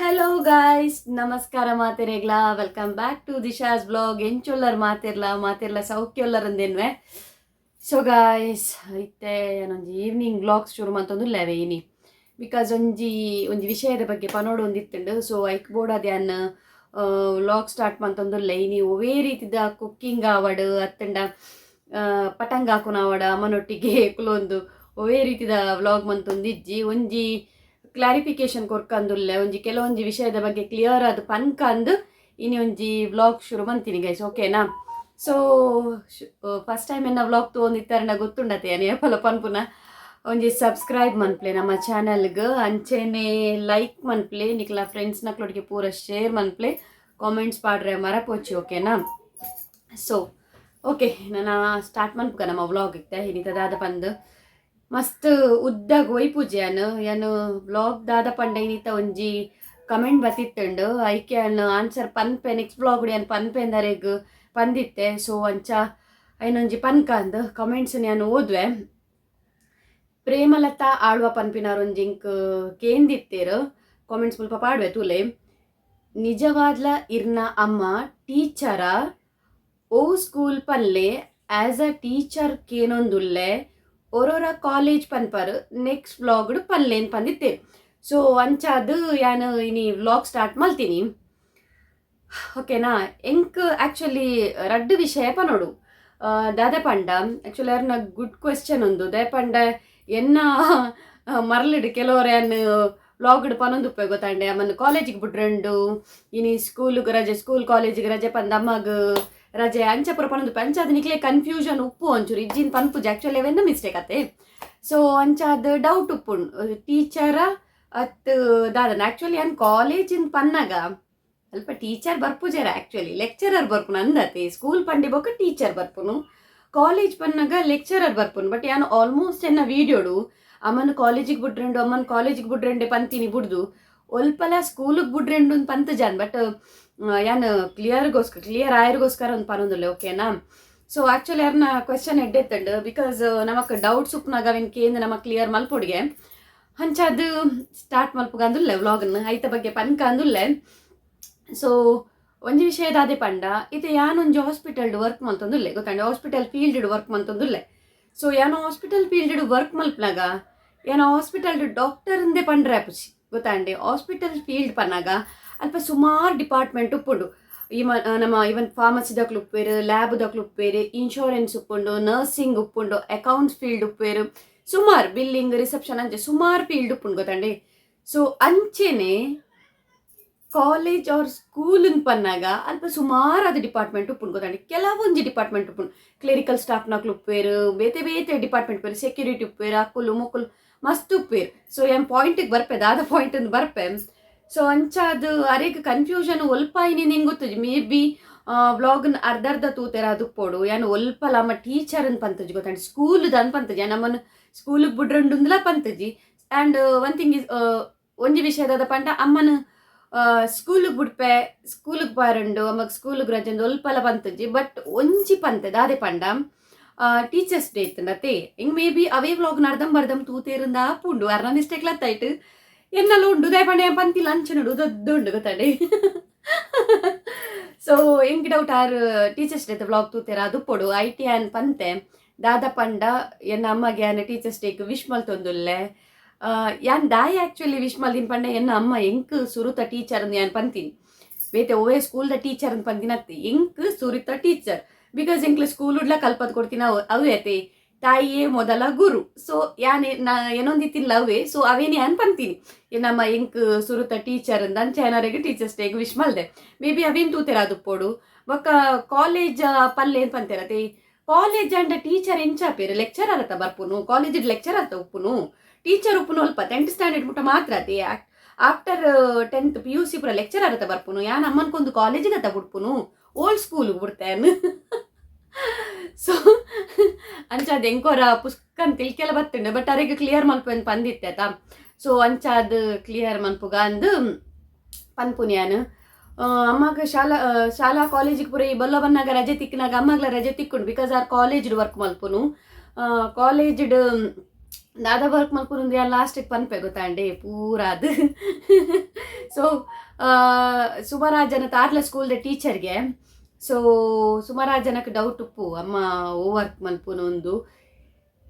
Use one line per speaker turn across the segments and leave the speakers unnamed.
Hello guys, ನಮಸ್ಕಾರ ಮಾತಿರೆಗ್ಲಾ. Welcome back to Disha's blog. ಎಂಚೊಲ್ಲರ್ ಮಾತಿರ್ಲ ಸೌಖ್ಯೊಲ್ಲರಂದೇನ್ವೆ. ಸೊ ಗಾಯ್ಸ್, ಐತೆ ಏನೊಂಜಿ ಈವ್ನಿಂಗ್ ಬ್ಲಾಗ್ಸ್ ಶುರು ಮಂತೊಂದುಲ್ಲೇವೆ ಇನಿ ಬಿಕಾಸ್ ಒಂಜಿ ವಿಷಯದ ಬಗ್ಗೆ ಪನೋಡು ಒಂದಿತ್ತುಂಡು. ಸೊ ಐಕ್ ಬೋರ್ಡ್ ಅದ್ಯಾನ್ ವ್ಲಾಗ್ ಸ್ಟಾರ್ಟ್ ಮಂತೊಂದುಲ್ಲೆ ಇನಿ ಒವೇ ರೀತಿದ ಕುಕ್ಕಿಂಗ್ ಆವಡ್ ಅತ್ತಂಡ ಪಟಂಗ ಹಾಕುನಾವಡ ಅಮ್ಮನೊಟ್ಟಿಗೆ ಕುಲೊಂದು ಒವೇ ರೀತಿದ ವ್ಲಾಗ್ ಮಂತೊಂದಿಜ್ಜಿ ಒಂಜಿ ಕ್ಲಾರಿಫಿಕೇಶನ್ ಕೊರ್ಕಂದುಲ್ಲೆ ಒಂಜಿ ಕೆಲವೊಂಜಿ ವಿಷಯದ ಬಗ್ಗೆ ಕ್ಲಿಯರ್ ಆದ್ ಪನ್ಕಂದು ಇನಿ ಒಂಜಿ ವ್ಲಾಗ್ ಶುರು ಮಂತೀನಿ ಗೈಸ್, ಓಕೆನಾ? ಸೊ ಫಸ್ಟ್ ಟೈಮ್ ಎನ್ನ ವ್ಲಾಗ್ ತೊಗೊಂಡಿತ್ತಾರನ ಗೊತ್ತುಂಡತೆ ಅನಿ ಏಪಲ ಪನ್ಪುನ ಒಂಜಿ ಸಬ್ಸ್ಕ್ರೈಬ್ ಮನ್ಪ್ಲೆ ನಮ್ಮ ಚಾನಲ್ಗೆ, ಅಂಚೆನೆ ಲೈಕ್ ಮನ್ಪ್ಲೆ, ನಿಕ್ಲ ಫ್ರೆಂಡ್ಸ್ ನಕ್ಲೊಟ್ಟಿಗೆ ಪೂರ ಶೇರ್ ಮನ್ಪ್ಲೆ, ಕಾಮೆಂಟ್ಸ್ ಪಾಡ್ರೆ ಮರಪೋಚಿ, ಓಕೆನಾ? ಸೊ ಓಕೆ, ನಾನು ಸ್ಟಾರ್ಟ್ ಮನ್ಪುಗ ನಮ್ಮ ವ್ಲಾಗ್ ಇತ್ತೆ ಇನಿತದಾದ ಪಂದು ಮಸ್ತ್ ಉದ್ದಗ್ ಒಯ್ಪುಜಿ ಯಾನು ವ್ಲಾಗ್ ದಾದ ಪಂಡ ಇನಿತ ಒಂಜಿ ಕಮೆಂಟ್ ಬತ್ತಿತ್ತುಂಡು. ಐಕೆ ಆನ್ಸರ್ ಪನ್ಪೆ ನೆಕ್ಸ್ಟ್ ವ್ಲಾಗ್ ಯಾನ್ ಪನ್ಪೆ ಎಂದರೆಗ್ ಪಂದಿತ್ತೆ. ಸೊ ಅಂಚ ಐನೊಂಜಿ ಪನ್ಕಂದು ಕಮೆಂಟ್ಸ್ ನಾನು ಓದ್ವೆ. ಪ್ರೇಮಲತಾ ಆಳ್ವ ಪನ್ಪಿನಾರ್ ಒಂಜಿಂಕ್ ಕೇಂದಿತ್ತೇರು ಕಾಮೆಂಟ್ಸ್ ಮುಲ್ಪ ಪಾಡ್ವೆ ತುಲೆ. ನಿಜವಾದ್ಲ ಇರ್ನ ಅಮ್ಮ ಟೀಚರ ಓ ಸ್ಕೂಲ್ ಪಲ್ಲೆ ಆಸ್ ಅ ಟೀಚರ್ ಕೇನೊಂದುಲ್ಲೆ ಒರೊರ ಕಾಲೇಜ್ ಪನ್ಪರ್ ನೆಕ್ಸ್ಟ್ ವ್ಲಾಗ್ಡ್ ಪನ್ಲೇನ್ ಪಂದಿತ್ತೆ. ಸೊ ಅಂಚ ಅದು ಯಾನು ಇನಿ ವ್ಲಾಗ್ ಸ್ಟಾರ್ಟ್ ಮಲ್ತೀನಿ, ಓಕೆನಾ? ಎಂಕ್ ಆ್ಯಕ್ಚುಲಿ ರಡ್ಡು ವಿಷಯ ಪನೋಡು ದಾದೆ ಪಂಡ. ಆ್ಯಕ್ಚುಲಿ ಯಾರನ್ನ ಗುಡ್ ಕ್ವೆಶ್ಚನ್ ಒಂದು ದೇ ಪಂಡ ಎನ್ನ ಮರಳಿಡು ಕೆಲವರು ಯಾನು ವ್ಲಾಗ್ಡ್ ಪನೊಂದುಪ್ಪೆ ಗೊತ್ತಾಂಡೆ. ಅಮ್ಮನ ಕಾಲೇಜಿಗೆ ಬಿಡ್ರಂಡು ಇನಿ ಸ್ಕೂಲಿಗೆ ರಜೆ, ಸ್ಕೂಲ್ ಕಾಲೇಜಿಗೆ ರಜೆ ಪಂದ ಅಮ್ಮಗ ರಜೆ ಅಂಚ ಪುರ ಪನೊಂದುಪ್ಪೆ. ಅಂಚ ಅದು ನಿಕ್ಲೆ ಕನ್ಫ್ಯೂಷನ್ ಉಪ್ಪು ಒಂಚೂರು ಇಜ್ಜಿನ ಪನ್ಪುಜಿ ಆ್ಯಕ್ಚುಲಿ ಅವೆನ್ನ ಮಿಸ್ಟೇಕ್ ಅತ್ತೆ. ಸೊ ಅಂಚ ಅದು ಡೌಟ್ ಉಪ್ಪುಂಡು ಟೀಚರ ಅತ್ ದಾದನ. ಆ್ಯಕ್ಚುಲಿ ನಾನು ಕಾಲೇಜಿನ ಪನ್ನಾಗ ಸ್ವಲ್ಪ ಟೀಚರ್ ಬರ್ಪುಜಾರ, ಆ್ಯಕ್ಚುಲಿ ಲೆಕ್ಚರರ್ ಬರ್ಪುನು ಅಂದತಿ. ಸ್ಕೂಲ್ ಪಂಡಿ ಬೋಕ ಟೀಚರ್ ಬರ್ಪುನು, ಕಾಲೇಜ್ ಪನ್ನಾಗ ಲೆಕ್ಚರರ್ ಬರ್ಪುನು. ಬಟ್ ಯಾನು ಆಲ್ಮೋಸ್ಟ್ ಎನ್ನ ವೀಡಿಯೋಡು ಅಮ್ಮನ ಕಾಲೇಜಿಗೆ ಬಿಡ್ರಂಡೆ ಪಂತೀನಿ ಬಿಡ್ದು ಒಲ್ಪಲ ಸ್ಕೂಲಿಗೆ ಬಿಡ್ರಂಡು ಒಂದು ಪಂತ ಜಾನ್. ಬಟ್ ಯಾನು ಕ್ಲಿಯರ್ ಆಯರ್ಗೋಸ್ಕರ ಒಂದು ಪನೊಂದುಲ್ಲೆ, ಓಕೆನಾ? ಸೊ ಆ್ಯಕ್ಚುಲಿ ಯಾರನ್ನ ಕ್ವೆಶ್ಚನ್ ಎಡ್ಡೆತ್ತಂಡು ಬಿಕಾಸ್ ನಮಕ್ ಡೌಟ್ಸ್ ಉಪ್ನಾಗ ಅವೇನು ಕೇಂದ್ರ ನಮಗೆ ಕ್ಲಿಯರ್ ಮಲ್ಪೊಡ್ಗೆ ಹಂಚ ಅದು ಸ್ಟಾರ್ಟ್ ಮಲ್ಪುಗ ಅಂದುಲ್ಲೆ ವ್ಲಾಗನ್ನು ಐತ ಬಗ್ಗೆ ಪನ್ಕ ಅಂದುಲ್ಲೆ. ಸೊ ಒಂಜಿ ವಿಷಯದ ಅದೇ ಪಂಡ ಇದು ಯಾನೊಂಜಿ ಹಾಸ್ಪಿಟಲ್ಡ್ ವರ್ಕ್ ಮಲ್ತೊಂದುಲ್ಲೆ ಗೊತ್ತಾಂಡೆ, ಹಾಸ್ಪಿಟಲ್ ಫೀಲ್ಡ್ ವರ್ಕ್ ಮಲ್ತೊಂದುಲ್ಲೆ. ಸೊ ಯಾನು ಹಾಸ್ಪಿಟಲ್ ಫೀಲ್ಡ್ ವರ್ಕ್ ಮಲ್ಪನಾಗ ಯಾನು ಹಾಸ್ಪಿಟಲ್ಡ್ ಡಾಕ್ಟರ್ ಅಂದೇ ಪಂಡ್ರೆ ಆಪುಜಿ ಗೊತ್ತಾಂಡೆ. ಹಾಸ್ಪಿಟಲ್ ಫೀಲ್ಡ್ ಪನ್ನಾಗ ಅಲ್ಪ ಸುಮಾರು ಡಿಪಾರ್ಟ್ಮೆಂಟ್ ಉಪ್ಪುಂಡು. ನಮ್ಮ ಇವನ್ ಫಾರ್ಮಸಿ ದಕ್ಲು ಉಪ್ಪೇರು, ಲ್ಯಾಬ್ ದಕ್ಲು ಉಪ್ಪೇರು, ಇನ್ಶೂರೆನ್ಸ್ ಉಪ್ಪುಂಡು, ನರ್ಸಿಂಗ್ ಉಪ್ಪುಂಡು, ಅಕೌಂಟ್ಸ್ ಫೀಲ್ಡ್ ಉಪ್ಪೇರು, ಸುಮಾರು ಬಿಲ್ಲಿಂಗ್, ರಿಸೆಪ್ಷನ್ ಅಂಚೆ ಸುಮಾರು ಫೀಲ್ಡ್ ಉಪ್ಪುಂಡು ಗೊತ್ತಾಂಡೆ. ಸೊ ಅಂಚೆನೆ ಕಾಲೇಜ್ ಆರ್ ಸ್ಕೂಲಿನ ಪನ್ನಾಗ ಅಲ್ಪ ಸುಮಾರು ಅದು ಡಿಪಾರ್ಟ್ಮೆಂಟ್ ಉಪ್ಪುಂಡು ಗೊತ್ತಾಂಡೆ. ಕೆಲವೊಂಜಿ ಡಿಪಾರ್ಟ್ಮೆಂಟ್ ಉಪ್ಪುಂಡು, ಕ್ಲೆರಿಕಲ್ ಸ್ಟಾಫ್ ನಕ್ಲು ಉಪ್ಪೇರು, ಬೇತೆ ಡಿಪಾರ್ಟ್ಮೆಂಟ್ ಉಪ್ಪೇರು, ಸೆಕ್ಯೂರಿಟಿ ಉಪ್ಪೇರು, ಅಕ್ಕುಲು ಮುಕ್ಕುಲು ಮಸ್ತ್ ಉಪ್ಪೇರು. ಸೊ ಏನು ಪಾಯಿಂಟಿಗೆ ಬರ್ಪೆ ದಾದ ಪಾಯಿಂಟ್ ಬರ್ಪೆ. ಸೊ ಅಂಚ ಅದು ಅರೆಗ್ ಕನ್ಫ್ಯೂಷನ್ ಒಲ್ಪ ಇನ್ನೇನು ಹೆಂಗೆ ಗೊತ್ತಜಿ ಮೇ ಬಿ ವ್ಲಾಗ್ನ ಅರ್ಧ ತೂತೆರ ಅದು ಪೋಡು ಯಾನು ಒಲ್ಪಲ ಅಮ್ಮ ಟೀಚರ್ ಅನ್ ಪಂತಜಿ ಗೊತ್ತಾಂಡೆ, ಸ್ಕೂಲ್ದು ಅನ್ ಪಂತಜಿ ನಮ್ಮನ್ನು ಸ್ಕೂಲಿಗೆ ಬಿಡ್ರಂಡುಂದಲ ಪಂತಜಿ. ಆ್ಯಂಡ್ ಒನ್ ಥಿಂಗ್ ಇಸ್ ಒಂಜಿ ವಿಷಯದ ಪಂಡ ಅಮ್ಮನ ಸ್ಕೂಲಿಗೆ ಬಿಡ್ಪೆ ಸ್ಕೂಲಿಗೆ ಪಾರಂಡು ಅಮ್ಮಗೆ ಸ್ಕೂಲಿಗೆ ರಜೆಂದು ಒಲ್ಪಲ ಪಂತಜಿ. ಬಟ್ ಒಂಜಿ ಪಂತೆ ದಾದೆ ಪಂಡ ಟೀಚರ್ಸ್ ಡೇ ಇತ್ತಂಡತೆ ಹಿಂಗೆ ಮೇ ಬಿ ಅವೇ ವ್ಲಾಗ್ನ ಅರ್ಧಂಬರ್ಧಂ ತೂತೇರಿಂದ ಪುಂಡು ಅರ್ನ ಮಿಸ್ಟೇಕ್ ಲತ್ತಾಯ್ತು ಎನ್ನಲ್ಲ ಉಂಡು ದಯಪಂಡ ಪಂತಿಲ್ಲ ಅಂಚನುಡು ದೊಡ್ಡು ಗೊತ್ತಾಡೆ. ಸೊ ಹೆಂಗೆ ಡೌಟ್ ಆರ್ ಟೀಚರ್ಸ್ ಡೇ ವ್ಲಾಗ್ ತೂತೇರ ಅದು ಪೊಡು ಐಟಿ ಆನ್ ಪಂತೆ ದಾದ ಪಂಡ ಎನ್ನ ಅಮ್ಮಗೆ ಯಾನ ಟೀಚರ್ಸ್ ಡೇಗೆ ವಿಶ್ ಮಲ್ತೊಂದುಲ್ಲೆ. ಯಾನ್ ದಾಯಿ ಆ್ಯಕ್ಚುಲಿ ವಿಶ್ ಮಲ್ದಿನ ಪಂಡ ಎನ್ನ ಅಮ್ಮ ಎಂಕ್ ಸುರುತ ಟೀಚರ್ ಅಂದು ಯಾನ್ ಪಂತೀನಿ. ಬೇತೆ ಓವೇ ಸ್ಕೂಲ್ದ ಟೀಚರ್ ಅಂತ ಪಂದಿನತ್ತಿ ಎಂಕ್ ಸುರಿತ ಟೀಚರ್ ಬಿಕಾಸ್ ಎಂಕ್ಲೆ ಸ್ಕೂಲ್ ಉಡ್ಲ ಕಲ್ಪದ್ ಕೊಡ್ತೀನಿ ಅವೇ ತಾಯಿಯೇ ಮೊದಲ ಗುರು. ಸೊ ಏನೊಂದಿತ್ತಿಲ್ಲ ಅವೇ. ಸೊ ಅವೇನೇ ಅನ್ಪಂತೀನಿ ನಮ್ಮ ಎಂಕ್ ಸುರುತ ಟೀಚರ್ ಅಂದ ಅಂಚೆ ಏನಾರಿಗೆ ಟೀಚರ್ಸ್ ಡೇಗೆ ವಿಶ್ ಮಲ್ದೆ. ಮೇ ಬಿ ಅವೇನು ತೂತೆರ ಅದು ಪೋಡು ಬೊಕ್ಕ ಕಾಲೇಜ್ ಪಲ್ಲೆ ಏನು ಪಂತೇರತೆ. ಕಾಲೇಜ್ ಅಂಡ ಟೀಚರ್ ಎಂಚಾಪೇರು ಲೆಕ್ಚರರ್ ಅತ್ತ ಬರ್ಪುನು, ಕಾಲೇಜ್ ಲೆಕ್ಚರ್ ಅತ್ತ ಉಪ್ಪುನು, ಟೀಚರ್ ಉಪ್ಪುನು ಅಲ್ಪ 10th ಸ್ಟ್ಯಾಂಡರ್ಡ್ ಮುಟ್ಟ ಮಾತ್ರ ಅತಿ. ಆಫ್ಟರ್ 10th PUC ಪುರ ಲೆಕ್ಚರರ್ ಅತ್ತ ಬರ್ಪುನು. ಯಾನ್ ಅಮ್ಮನ್ಕೊಂದು ಕಾಲೇಜಿಗೆ ಅತ್ತ ಬಿಡ್ಪುನು, ಓಲ್ಡ್ ಸ್ಕೂಲ್ಗೆ ಬಿಡ್ತೇನೆ. ಸೊ ಅಂಚ ಅದು ಎಂಕೋರ ಪುಸ್ತಕನ್ ತಿಳ್ಕೆಲ್ಲ ಬರ್ತಂಡೆ ಬಟ್ ಅರೆಗೆ ಕ್ಲಿಯರ್ ಮಲ್ಪು ಅಂತ ಪಂದಿತ್ತೆ ಆಯ್ತಾ. ಸೊ ಅಂಚ ಅದು ಕ್ಲಿಯರ್ ಮನ್ಪುಗ ಅಂದು ಪನ್ಪುನ್ಯಾನು ಅಮ್ಮಗ ಶಾಲಾ ಕಾಲೇಜಿಗೆ ಪುರ ಈ ಬಲ್ಲ ಬನ್ನಾಗ ರಜೆ ತಿಕ್ಕಿನಾಗ ಅಮ್ಮಗ್ಲ ರಜೆ ತಿಕ್ಕೊಂಡು ಬಿಕಾಸ್ ಆರ್ ಕಾಲೇಜ್ಡ್ ವರ್ಕ್ ಮಲ್ಪುನು. ಕಾಲೇಜ್ಡ್ ದಾದ ವರ್ಕ್ ಮಲ್ಕೊಂಡು ಲಾಸ್ಟಿಗೆ ಪನ್ಪೆ ಗೊತ್ತಾಂಡೆ ಪೂರ ಅದು ಸೊ ಸುಮರಾಜನ ತಾರ್ಲ ಸ್ಕೂಲ್ದ ಟೀಚರ್ಗೆ ಸೊ ಸುಮರಾಜನಕ್ಕೆ ಡೌಟ್ ಉಪ್ಪು ಅಮ್ಮ ಓ ವರ್ಕ್ ಮಲ್ಪುನು ಒಂದು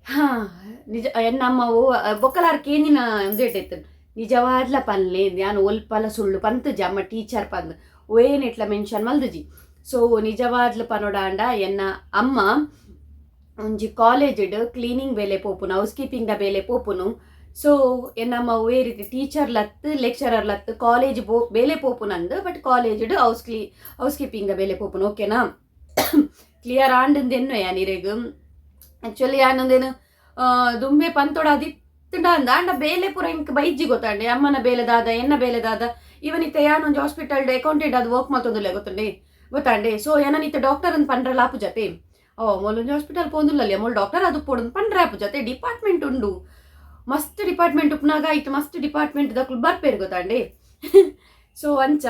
ಹಾಂ ನಿಜ ಎನ್ನಮ್ಮ ಓ ಬೊಕ್ಕಲಾರ್ ಕೇಂದಿನ ಒಂದು ಇಟ್ಟಿತ್ತು ನಿಜವಾದ್ಲ ಪನ್ಲೆ ನಾನು ಒಲ್ಪಲ ಸುಳ್ಳು ಪಂತಜಿ ಅಮ್ಮ ಟೀಚರ್ ಪಂದ್ ಓನ್ ಇಟ್ಲ ಮೆನ್ಷನ್ ಮಲ್ದಜಿ ಸೊ ನಿಜವಾದ್ಲ ಪನೋಡಾಂಡ ಎನ್ನ ಅಮ್ಮ ಒಂಜಿ ಕಾಲೇಜ್ಡ್ ಕ್ಲೀನಿಂಗ್ ಬೇಲೆ ಪೋಪುನು ಹೌಸ್ ಕೀಪಿಂಗ್ದ ಬೇಲೆ ಪೋಪುನು ಸೊ ಎನ್ನಮ್ಮ ಒವ್ವೇ ರೀತಿ ಟೀಚರ್ ಲತ್ ಲೆಕ್ಚರರ್ ಲತ್ ಕಾಲೇಜ್ ಬೇಲೆ ಪೋಪುನಂದು ಬಟ್ ಕಾಲೇಜ್ಡ್ ಹೌಸ್ ಕೀಪಿಂಗ್ದ ಬೇಲೆ ಪೋಪುನು ಓಕೆನಾ ಕ್ಲಿಯರ್ ಆಂಡಂದೆನ್ನು ಯಾನಿರೆಗು ಆ್ಯಕ್ಚುಲಿ ಯಾನೊಂದೇನು ದುಂಬೆ ಪಂತೊಡ ಅದಿತ್ತುಂಡ ಅಂದ ಅಂಡ ಬೇಲೆ ಪೂರ ಇಂಕ್ ಬೈಜಿ ಗೊತ್ತಾಂಡೆ ಅಮ್ಮನ ಬೇಲೆದಾದ ಎನ್ನ ಬೇಲೆದಾದ ಇವನಿತ್ತ ಯಾನೊಂದು ಹಾಸ್ಪಿಟಲ್ಡ್ ಅಕೌಂಟೆಂಟ್ ಅದು ವರ್ಕ್ ಮಾಡ್ತೊಂದುಲ್ಲೆ ಗೊತ್ತಾಂಡೆ ಸೊ ಏನನಿತ್ತ ಡಾಕ್ಟರ್ ಅಂತ ಪಂಡ್ರಲ್ಲ ಆಪು ಜತೆ ಮೊಲ್ಲೊಂದು ಹಾಸ್ಪಿಟಲ್ ಪೋಂದುಲ್ಲಲ್ಲಿ ಮೊಲ್ ಡಾಕ್ಟರ್ ಅದು ಪೋಡೊಂದು ಪಂಡ್ರೆ ಆಪು ಜತೆ ಡಿಪಾರ್ಟ್ಮೆಂಟ್ ಉಂಡು ಮಸ್ತ್ ಡಿಪಾರ್ಟ್ಮೆಂಟ್ ಉಪ್ನಾಗ ಆಯ್ತು ಮಸ್ತ್ ಡಿಪಾರ್ಟ್ಮೆಂಟ್ ದಕ್ಕಲು ಬರ್ಪೇರು ಗೊತ್ತಾಂಡೆ ಸೊ ಅಂಚ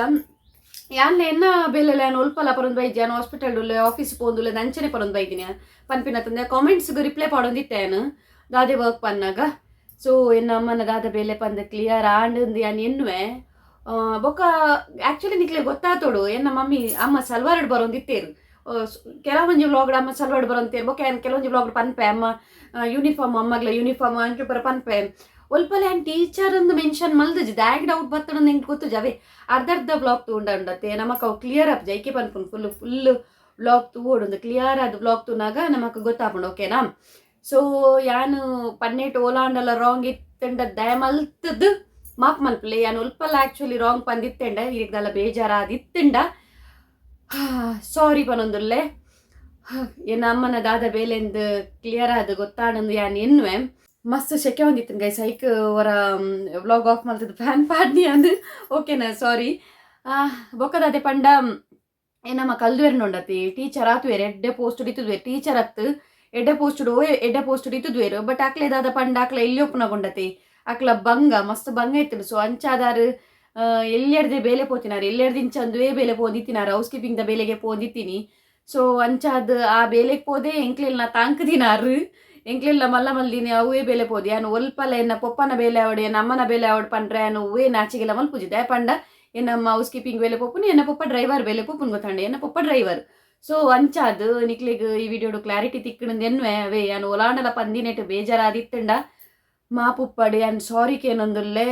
ಯಾನ್ಲೆ ಎನ್ನ ಬೇಲೆಲ್ಲ ನಾನು ಒಲ್ಪಲ ಪರೊಂದು ಬೈದ್ಯ ನಾನು ಹಾಸ್ಪಿಟಲ್ ಆಫೀಸ್ ಪೋಂದುಲ್ಲ ಅಂಚನೆ ಪರೊಂದು ಬೈದಿನಿ ಪನ್ಪಿನ ತಂದೆ ಕಾಮೆಂಟ್ಸ್ಗೆ ರಿಪ್ಲೈ ಪಾಡೊಂದಿಟ್ಟೆನು ದಾದೆ ವರ್ಕ್ ಪನ್ನಾಗ ಸೊ ಎನ್ನ ಅಮ್ಮನ ದಾದ ಬೇಲೆ ಪಂದ ಕ್ಲಿಯರ್ ಆಂಡ್ ಯಾನ್ ಎನ್ನುವೆ ಬೊಕ್ಕ ಆ್ಯಕ್ಚುಲಿ ನಿಕ್ಲೆ ಗೊತ್ತಾತೋಡು ಎನ್ನ ಮಮ್ಮಿ ಅಮ್ಮ ಸಲ್ವಾರ್ಡ್ ಬರೋಂದಿತ್ತೇರು ಕೆಲವೊಂದು ವ್ಲಾಗ್ಡ್ ಅಮ್ಮ ಸಲ್ವಾರ್ಡ್ ಬರೋಂತೇರು ಬೊಕ್ಕ ಏನು ಕೆಲವೊಂದು ವ್ಲಾಗ್ಡ್ ಪನ್ಪೆ ಅಮ್ಮ ಯೂನಿಫಾರ್ಮ್ ಅಮ್ಮಗ್ಲ ಯೂನಿಫಾರ್ಮ್ ಅಂಚು ಬರ ಪನ್ಪೆ ಒಲ್ಪಲೆ ಆ್ಯಂಡ್ ಟೀಚರ್ ಒಂದು ಮೆನ್ಷನ್ ಮಲ್ದಜಿ ದ್ಯಾಗ್ ಡೌಟ್ ಬತ್ತಡ ನಿಂಗೆ ಗೊತ್ತು ಜವೆ ಅರ್ಧರ್ಧ ಬ್ಲಾಗ್ ತಗೊಂಡಂಡತ್ತೆ ನಮಕ್ ಅವು ಕ್ಲಿಯರ್ ಅಪ್ ಜೈಕೆ ಪನ್ಪುನ್ ಫುಲ್ ಬ್ಲಾಗ್ ತೂಡೊಂದು ಕ್ಲಿಯರ್ ಅದು ಬ್ಲಾಗ್ ತೂನಾಗ ನಮಕ್ ಗೊತ್ತಾಪುಂಡು ಓಕೆನಾ ಸೊ ಯಾನು ಪನ್ನೆಟ್ ಓಲಾಂಡಲ್ಲ ರಾಂಗ್ ಇತ್ತಂಡ ದಯ ಮಲ್ತದ್ದು ಮಾಪ್ ಮಲ್ಪಲೆ ಯಾನು ಉಲ್ಪಲ್ಲ ಆ್ಯಕ್ಚುಲಿ ರಾಂಗ್ ಪಂದಿತ್ತೆಂಡ ಈಗದಲ್ಲ ಬೇಜಾರಾದಿತ್ತಂಡ ಸಾರಿ ಪನೊಂದುಲ್ಲೆ ಎನ್ನ ಅಮ್ಮನ ದಾದ ಬೇಲೆಂದು ಕ್ಲಿಯರ್ ಆದ ಗೊತ್ತಾಡೊಂದು ಯಾನ್ ಎನ್ನುವೆ ಮಸ್ತ್ ಶೆಕೆ ಹೊಂದಿತ್ತು ಗೈಸ್ ಹೈಕ್ ಅವರ ವ್ಲಾಗ್ ಆಫ್ ಮಲ್ತದ್ದು ಫ್ಯಾನ್ ಪಾಡ್ನಿ ಅಂದು ಓಕೆನಾ ಸಾರಿ ಬೊಕ್ಕದಾದೆ ಪಂಡ ಏನಮ್ಮ ಕಲ್ದುವೆರ್ ನೋಡತಿ ಟೀಚರ್ ಆತುವೇರು ಎಡ್ಡೆ ಪೋಸ್ಟ್ ಹಿಡಿತುದ್ವೇರು ಟೀಚರ್ ಹತ್ತು ಎಡ್ಡೆ ಪೋಸ್ಟ್ ಹಿಡಿತುದ್ವೇರು ಬಟ್ ಆಕ್ಲೆದಾದ ಪಂಡ ಆಕ್ಲ ಎಲ್ಲಿ ಒಪ್ಪನಗೊಂಡತಿ ಆಕ್ಲ ಬಂಗ ಮಸ್ತ್ ಬಂಗ ಇತ್ತು ಸೊ ಅಂಚಾದಾರು ಎಲ್ಲೆಡ್ದೆ ಬೇಲೆ ಪೋತಿನಾರು ಎಲ್ಲೆಡ್ದು ಇಂಚಂದುವೇ ಬೇಲೆ ಪೋದಿತ್ತಿನಾರು ಹೌಸ್ ಕೀಪಿಂಗ್ದ ಬೇಲೆಗೆ ಪೋದಿತ್ತೀನಿ ಸೊ ಅಂಚಾದ ಆ ಬೇಲೆಗೆ ಪೋದೆ ಎಂಕ್ಲೆಲ್ಲ ತಾಂಕದಿನಾರು ಎಂಕ್ಲೆಲ್ಲ ಮಲ್ಲ ಮಲ್ದಿನಿ ಅವೇ ಬೇಲೆ ಪೋದಿ ಯಾನು ಒಲ್ಪಲ್ಲ ಎನ್ನ ಪೊಪ್ಪನ ಬೇಲೆ ಆವಡು ಎನ್ನ ಅಮ್ಮನ ಬೇಲೆ ಆವಡು ಪಂಡ್ರೆ ಯಾನು ಅವೇ ನಾಚಿಗೆಲ್ಲ ಮಲ್ಪುಜಿದ್ದೆ ಪಂಡ ಎನ್ನಮ್ಮ ಹೌಸ್ ಕೀಪಿಂಗ್ ಬೇಲೆ ಪೊಪ್ಪುನು ಎನ್ನ ಪೊಪ್ಪ ಡ್ರೈವರ್ ಬೇಲೆ ಪೊಪ್ಪುನ್ ಗೊತ್ತಾಂಡೆ ಎನ್ನ ಪೊಪ್ಪ ಡ್ರೈವರ್ ಸೊ ಅಂಚಾದು ನಿಕ್ಲಿಗೆ ಈ ವಿಡಿಯೋಡು ಕ್ಲಾರಿಟಿ ತಿಕ್ಕಣಂದು ಎನ್ನುವೆ ಅವೇ ಯಾನು ಒಲಾಂಡಲ ಪಂದಿನೆಟ್ಟು ಬೇಜಾರಾದಿತ್ತಂಡ ಮಾಪುಪ್ಪಡು ಯಾನು ಸಾರಿಕೇನೊಂದುಲ್ಲೆ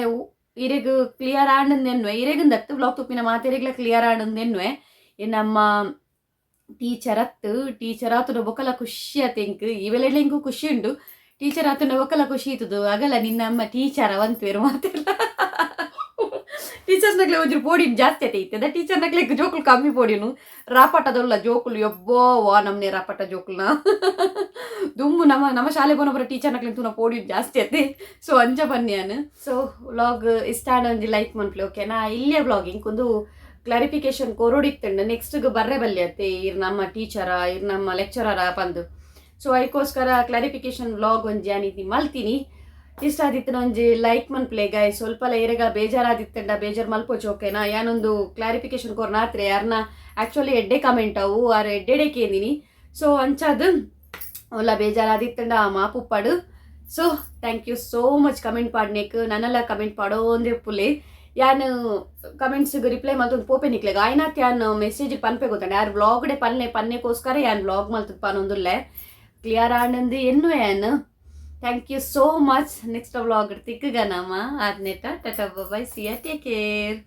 ಇರೆಗ್ ಕ್ಲಿಯರ್ ಆಂಡಂದು ಎನ್ನುವೆ ಇರೆಗಂದತ್ತು ಬ್ಲಾಗ್ ತುಪ್ಪಿನ ಮಾತೆರೆಗ್ಲ ಕ್ಲಿಯರ್ ಆಂಡಂದು ಎನ್ನುವೆ ಎನ್ನಮ್ಮ ಟೀಚರ್ ಆತನ ಬೊಕ್ಕಲ ಖುಷಿ ಆತೆಂಕ್ ಇವೆಲ್ಲ ಇಂಕು ಖುಷಿ ಉಂಡು ಟೀಚರ್ ಆತನ ಬೊಕ್ಕಲ ಖುಷಿ ಇತ್ತದು ಆಗಲ್ಲ ನಿನ್ನ ಅಮ್ಮ ಟೀಚರ್ ಅವಂತೇರು ಮಾತೆಲ್ಲ ಟೀಚರ್ಸ್ನಾಗ್ಲೆ ಒಂಚೂರು ಪೋಡಿನ ಜಾಸ್ತಿ ಆತೈತದ ಟೀಚರ್ನಾಗ್ಲೆ ಜೋಕುಲು ಕಮ್ಮಿ ಪೋಡಿನು ರಾಪಾಟದಲ್ಲ ಜೋಕುಲು ಎಬ್ಬೋ ವಾ ನಮ್ಮನೆ ರಾಪಾಟ ಜೋಕುಲ್ನ ದುಂಬು ನಮ್ಮ ಶಾಲೆ ಬೋನೊಬ್ಬರ ಟೀಚರ್ನಾಗ್ಲೆ ತೂನ ಪೋಡಿನ ಜಾಸ್ತಿ ಆತೆ ಸೊ ಅಂಜ ಬನ್ನಿಯಾನು ಸೊ ವ್ಲಾಗ್ ಇಷ್ಟ ಒಂಜಿ ಲೈಕ್ ಮನ್ಪ್ಲೆ ಓಕೆನಾ ಇಲ್ಲೇ ವ್ಲಾಗಿಂಗ್ ಒಂದು ಕ್ಲಾರಿಫಿಕೇಶನ್ ಕೊರೋಡಿತ್ತಂಡ ನೆಕ್ಸ್ಟ್ಗೆ ಬರ್ರೆ ಬಲ್ಲಿ ಅತ್ತೆ ಇರ್ ನಮ್ಮ ಟೀಚರ ಇರ್ ನಮ್ಮ ಲೆಕ್ಚರರ ಪಂದು ಸೊ ಅದಕ್ಕೋಸ್ಕರ ಕ್ಲಾರಿಫಿಕೇಶನ್ ವ್ಲಾಗ್ ಒಂಜಿ ಯಾನಿತಿ ಮಲ್ತೀನಿ ಇಷ್ಟ ಆದಿತ್ತು ಒಂಜಿ ಲೈಕ್ ಮನ್ಪ್ಲೆ ಗಾಯ್ ಸ್ವಲ್ಪಲ ಏರೆಗ ಬೇಜಾರಾದಿತ್ತಂಡ ಬೇಜಾರು ಮಲ್ಪೋಚು ಓಕೆನಾ ಯಾನೊಂದು ಕ್ಲಾರಿಫಿಕೇಶನ್ ಕೊರ್ನಾತ್ರೆ ಯಾರನ್ನ ಆ್ಯಕ್ಚುಲಿ ಎಡ್ಡೆ ಕಮೆಂಟ್ ಅವು ಆರು ಎಡ್ಡೆಡೆ ಕೇಂದಿನಿ ಸೊ ಅಂಚಾದು ಒಲ್ಲ ಬೇಜಾರಾದಿತ್ತಂಡ ಮಾಪುಪ್ಪಡು so thank you so much comment ಪಾಡ್ನೇಕ್ ನನ್ನೆಲ್ಲ ಕಮೆಂಟ್ ಪಾಡೋ ಒಂದೇ ಪುಲೆ ಯಾನು ಕಮೆಂಟ್ಸ್ಗೆ ರಿಪ್ಲೈ ಮಲ್ತೊಂದು ಪೋಪೆ ನಿಕ್ಲೆಗ ಆಯ್ನಾತ್ ಯಾನು ಮೆಸೇಜ್ ಪನ್ಪೆ ಗೊತ್ತಾಂಡೆ ಯಾರು ವ್ಲಾಗ್ಡೆ ಪನ್ನೆಗೋಸ್ಕರ ಯಾನು ವ್ಲಾಗ್ ಮಲ್ತದ ಪನ್ನೊಂದುಲ್ಲೆ ಕ್ಲಿಯರ್ ಆಂಡಂದು ಎನ್ನುವೆ ಯಾನು thank you so much next vlog ತಿಕ್ಕಗ ನಮ್ಮ ಆದ್ನೇಟ tata bye see you take care.